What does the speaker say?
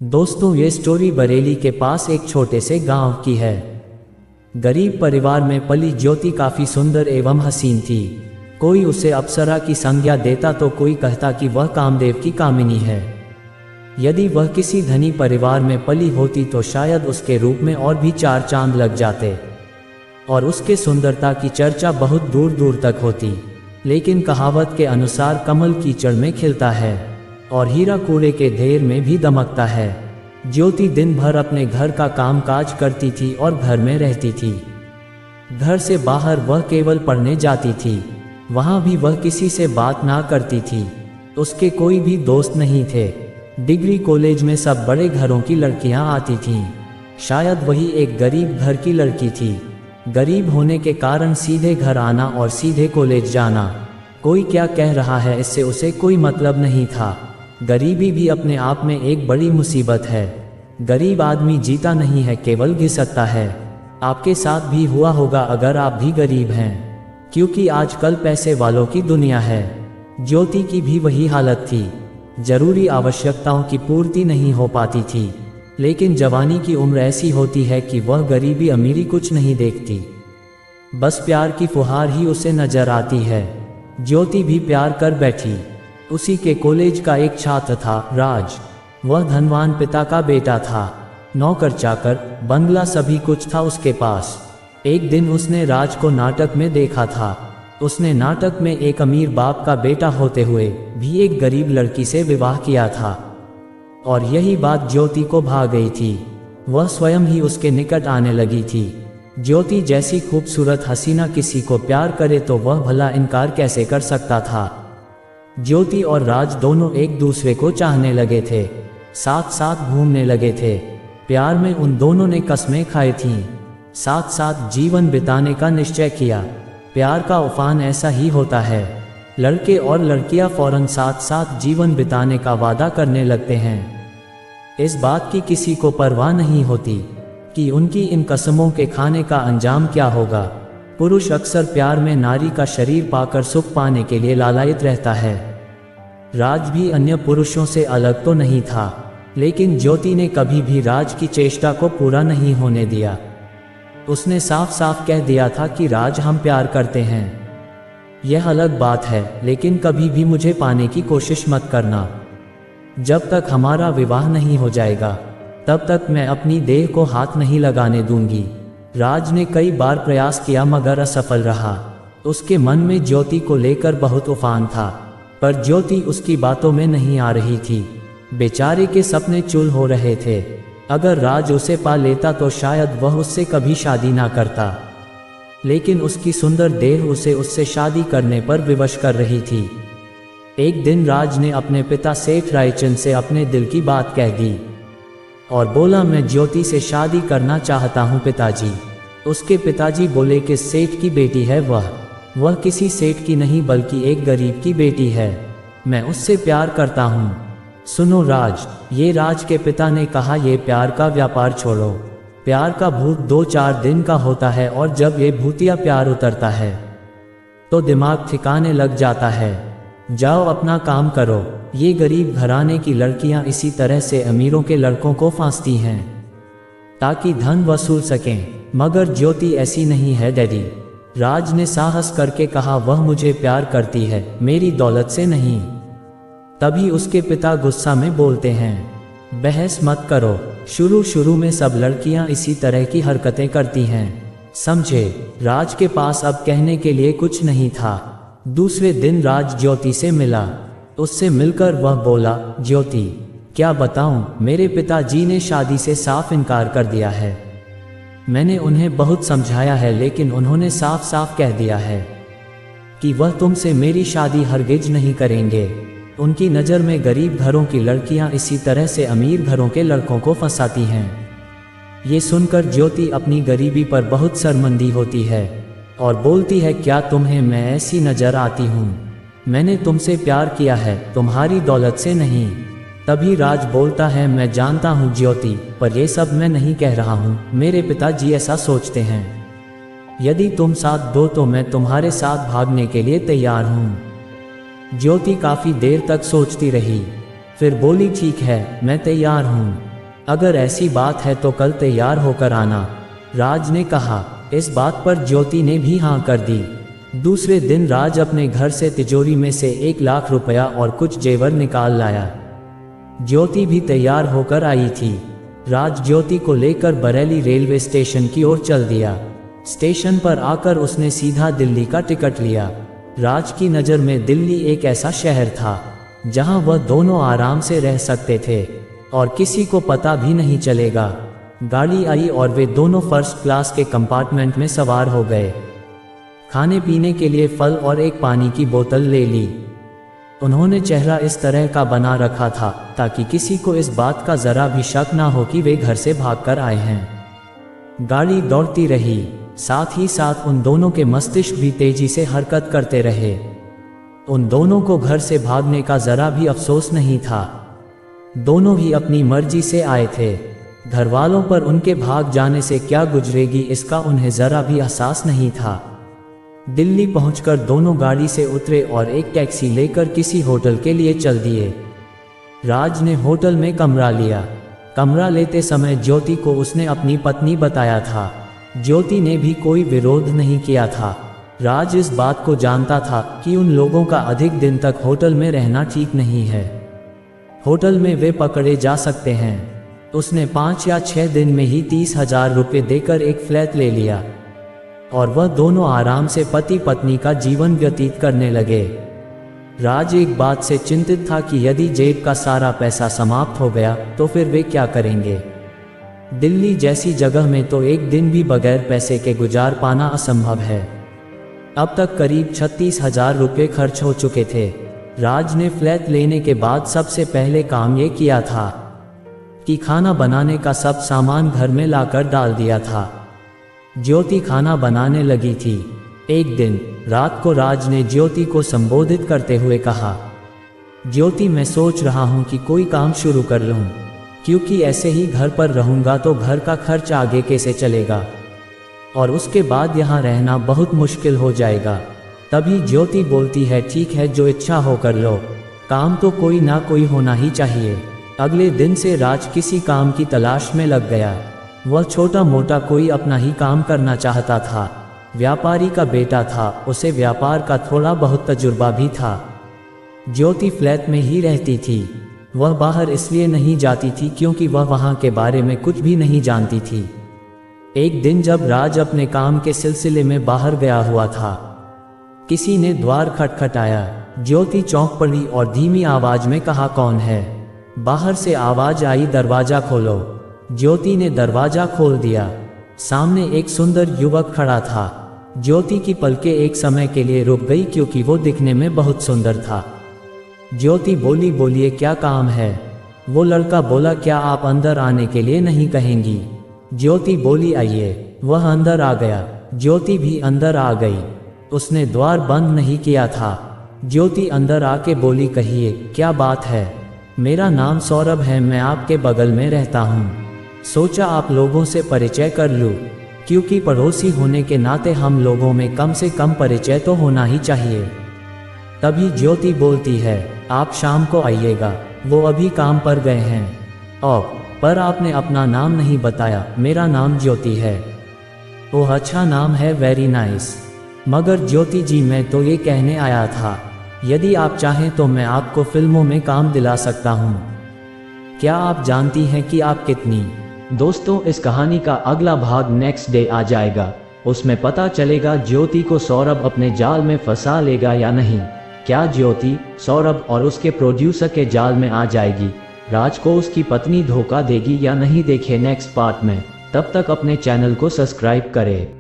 दोस्तों, ये स्टोरी बरेली के पास एक छोटे से गांव की है। गरीब परिवार में पली ज्योति काफ़ी सुंदर एवं हसीन थी। कोई उसे अप्सरा की संज्ञा देता तो कोई कहता कि वह कामदेव की कामिनी है। यदि वह किसी धनी परिवार में पली होती तो शायद उसके रूप में और भी चार चांद लग जाते और उसके सुंदरता की चर्चा बहुत दूर दूर तक होती। लेकिन कहावत के अनुसार कमल कीचड़ में खिलता है और हीरा कूड़े के ढेर में भी दमकता है। ज्योति दिन भर अपने घर का कामकाज करती थी और घर में रहती थी। घर से बाहर वह केवल पढ़ने जाती थी। वहाँ भी वह किसी से बात ना करती थी। उसके कोई भी दोस्त नहीं थे। डिग्री कॉलेज में सब बड़े घरों की लड़कियाँ आती थीं। शायद वही एक गरीब घर की लड़की थी। गरीब होने के कारण सीधे घर आना और सीधे कॉलेज जाना, कोई क्या कह रहा है इससे उसे कोई मतलब नहीं था। गरीबी भी अपने आप में एक बड़ी मुसीबत है। गरीब आदमी जीता नहीं है, केवल घिसकता है। आपके साथ भी हुआ होगा अगर आप भी गरीब हैं, क्योंकि आजकल पैसे वालों की दुनिया है। ज्योति की भी वही हालत थी। जरूरी आवश्यकताओं की पूर्ति नहीं हो पाती थी। लेकिन जवानी की उम्र ऐसी होती है कि वह गरीबी अमीरी कुछ नहीं देखती, बस प्यार की फुहार ही उसे नजर आती है। ज्योति भी प्यार कर बैठी। उसी के कॉलेज का एक छात्र था राज। वह धनवान पिता का बेटा था। नौकर चाकर, बंगला, सभी कुछ था उसके पास। एक दिन उसने राज को नाटक में देखा था। उसने नाटक में एक अमीर बाप का बेटा होते हुए भी एक गरीब लड़की से विवाह किया था और यही बात ज्योति को भा गई थी। वह स्वयं ही उसके निकट आने लगी थी। ज्योति जैसी खूबसूरत हसीना किसी को प्यार करे तो वह भला इनकार कैसे कर सकता था। ज्योति और राज दोनों एक दूसरे को चाहने लगे थे, साथ साथ घूमने लगे थे। प्यार में उन दोनों ने कस्में खाई थीं, साथ साथ जीवन बिताने का निश्चय किया। प्यार का उफान ऐसा ही होता है। लड़के और लड़कियां फौरन साथ साथ जीवन बिताने का वादा करने लगते हैं। इस बात की किसी को परवाह नहीं होती कि उनकी इन कसमों के खाने का अंजाम क्या होगा। पुरुष अक्सर प्यार में नारी का शरीर पाकर सुख पाने के लिए लालायित रहता है। राज भी अन्य पुरुषों से अलग तो नहीं था, लेकिन ज्योति ने कभी भी राज की चेष्टा को पूरा नहीं होने दिया। उसने साफ साफ कह दिया था कि राज, हम प्यार करते हैं, यह अलग बात है, लेकिन कभी भी मुझे पाने की कोशिश मत करना। जब तक हमारा विवाह नहीं हो जाएगा तब तक मैं अपनी देह को हाथ नहीं लगाने दूंगी। राज ने कई बार प्रयास किया मगर असफल रहा। उसके मन में ज्योति को लेकर बहुत उफान था, पर ज्योति उसकी बातों में नहीं आ रही थी। बेचारे के सपने चूल हो रहे थे। अगर राज उसे पा लेता तो शायद वह उससे कभी शादी ना करता, लेकिन उसकी सुंदर देह उसे उससे शादी करने पर विवश कर रही थी। एक दिन राज ने अपने पिता सेठ रायचंद से अपने दिल की बात कह दी और बोला, मैं ज्योति से शादी करना चाहता हूँ पिताजी। उसके पिताजी बोले कि सेठ की बेटी है वह किसी सेठ की नहीं बल्कि एक गरीब की बेटी है। मैं उससे प्यार करता हूँ। सुनो राज, ये राज के पिता ने कहा, ये प्यार का व्यापार छोड़ो। प्यार का भूत 2-4 दिन का होता है और जब ये भूतिया प्यार उतरता है तो दिमाग ठिकाने लग जाता है। जाओ अपना काम करो। ये गरीब घराने की लड़कियां इसी तरह से अमीरों के लड़कों को फांसती हैं ताकि धन वसूल सकें, मगर ज्योति ऐसी नहीं है डैडी। राज ने साहस करके कहा, वह मुझे प्यार करती है, मेरी दौलत से नहीं। तभी उसके पिता गुस्सा में बोलते हैं, बहस मत करो। शुरू में सब लड़कियां इसी तरह की हरकतें करती हैं, समझे। राज के पास अब कहने के लिए कुछ नहीं था। दूसरे दिन राज ज्योति से मिला। उससे मिलकर वह बोला, ज्योति, क्या बताऊं, मेरे पिताजी ने शादी से साफ इनकार कर दिया है। मैंने उन्हें बहुत समझाया है, लेकिन उन्होंने साफ साफ कह दिया है कि वह तुमसे मेरी शादी हरगिज नहीं करेंगे। उनकी नज़र में गरीब घरों की लड़कियां इसी तरह से अमीर घरों के लड़कों को फंसाती हैं। ये सुनकर ज्योति अपनी गरीबी पर बहुत शर्मिंदी होती है और बोलती है, क्या तुम्हें मैं ऐसी नज़र आती हूँ? मैंने तुमसे प्यार किया है, तुम्हारी दौलत से नहीं। तभी राज बोलता है, मैं जानता हूँ ज्योति, पर यह सब मैं नहीं कह रहा हूँ। मेरे पिताजी ऐसा सोचते हैं। यदि तुम साथ दो तो मैं तुम्हारे साथ भागने के लिए तैयार हूँ। ज्योति काफ़ी देर तक सोचती रही, फिर बोली, ठीक है, मैं तैयार हूँ। अगर ऐसी बात है तो कल तैयार होकर आना, राज ने कहा। इस बात पर ज्योति ने भी हाँ कर दी। दूसरे दिन राज अपने घर से तिजोरी में से 1 लाख रुपया और कुछ जेवर निकाल लाया। ज्योति भी तैयार होकर आई थी। राज ज्योति को लेकर बरेली रेलवे स्टेशन की ओर चल दिया। स्टेशन पर आकर उसने सीधा दिल्ली का टिकट लिया। राज की नज़र में दिल्ली एक ऐसा शहर था जहां वह दोनों आराम से रह सकते थे और किसी को पता भी नहीं चलेगा। गाड़ी आई और वे दोनों फर्स्ट क्लास के कंपार्टमेंट में सवार हो गए। खाने पीने के लिए फल और एक पानी की बोतल ले ली। उन्होंने चेहरा इस तरह का बना रखा था ताकि किसी को इस बात का जरा भी शक ना हो कि वे घर से भागकर आए हैं। गाड़ी दौड़ती रही, साथ ही साथ उन दोनों के मस्तिष्क भी तेजी से हरकत करते रहे। उन दोनों को घर से भागने का जरा भी अफसोस नहीं था। दोनों ही अपनी मर्जी से आए थे। घर वालों पर उनके भाग जाने से क्या गुजरेगी इसका उन्हें जरा भी एहसास नहीं था। दिल्ली पहुंचकर दोनों गाड़ी से उतरे और एक टैक्सी लेकर किसी होटल के लिए चल दिए। राज ने होटल में कमरा लिया। कमरा लेते समय ज्योति को उसने अपनी पत्नी बताया था। ज्योति ने भी कोई विरोध नहीं किया था। राज इस बात को जानता था कि उन लोगों का अधिक दिन तक होटल में रहना ठीक नहीं है। होटल में वे पकड़े जा सकते हैं। उसने 5 या 6 दिन में ही 30,000 रुपये देकर एक फ्लैट ले लिया और वह दोनों आराम से पति पत्नी का जीवन व्यतीत करने लगे। राज एक बात से चिंतित था कि यदि जेब का सारा पैसा समाप्त हो गया तो फिर वे क्या करेंगे। दिल्ली जैसी जगह में तो एक दिन भी बगैर पैसे के गुजार पाना असंभव है। अब तक करीब 36,000 रुपये खर्च हो चुके थे। राज ने फ्लैट लेने के बाद सबसे पहले काम ये किया था कि खाना बनाने का सब सामान घर में लाकर डाल दिया था। ज्योति खाना बनाने लगी थी। एक दिन रात को राज ने ज्योति को संबोधित करते हुए कहा, ज्योति मैं सोच रहा हूँ कि कोई काम शुरू कर लूँ, क्योंकि ऐसे ही घर पर रहूँगा तो घर का खर्च आगे कैसे चलेगा और उसके बाद यहाँ रहना बहुत मुश्किल हो जाएगा। तभी ज्योति बोलती है, ठीक है जो इच्छा हो कर लो, काम तो कोई ना कोई होना ही चाहिए। अगले दिन से राज किसी काम की तलाश में लग गया। वह छोटा मोटा कोई अपना ही काम करना चाहता था। व्यापारी का बेटा था, उसे व्यापार का थोड़ा बहुत तजुर्बा भी था। ज्योति फ्लैट में ही रहती थी। वह बाहर इसलिए नहीं जाती थी क्योंकि वह वहाँ के बारे में कुछ भी नहीं जानती थी। एक दिन जब राज अपने काम के सिलसिले में बाहर गया हुआ था, किसी ने द्वार खटखटाया। ज्योति चौंक पड़ी और धीमी आवाज में कहा, कौन है? बाहर से आवाज आई, दरवाजा खोलो। ज्योति ने दरवाजा खोल दिया। सामने एक सुंदर युवक खड़ा था। ज्योति की पलकें एक समय के लिए रुक गई क्योंकि वो दिखने में बहुत सुंदर था। ज्योति बोली, बोलिए क्या काम है? वो लड़का बोला, क्या आप अंदर आने के लिए नहीं कहेंगी? ज्योति बोली, आइए। वह अंदर आ गया। ज्योति भी अंदर आ गई। उसने द्वार बंद नहीं किया था। ज्योति अंदर आके बोली, कहिए क्या बात है? मेरा नाम सौरभ है, मैं आपके बगल में रहता हूँ। सोचा आप लोगों से परिचय कर लूँ, क्योंकि पड़ोसी होने के नाते हम लोगों में कम से कम परिचय तो होना ही चाहिए। तभी ज्योति बोलती है, आप शाम को आइएगा, वो अभी काम पर गए हैं। और पर आपने अपना नाम नहीं बताया। मेरा नाम ज्योति है। ओह अच्छा नाम है, वेरी नाइस। मगर ज्योति जी मैं तो ये कहने आया था, यदि आप चाहें तो मैं आपको फिल्मों में काम दिला सकता हूँ। क्या आप जानती हैं कि आप कितनी? दोस्तों इस कहानी का अगला भाग नेक्स्ट डे आ जाएगा। उसमें पता चलेगा ज्योति को सौरभ अपने जाल में फंसा लेगा या नहीं। क्या ज्योति सौरभ और उसके प्रोड्यूसर के जाल में आ जाएगी? राज को उसकी पत्नी धोखा देगी या नहीं? देखिए नेक्स्ट पार्ट में। तब तक अपने चैनल को सब्सक्राइब करें।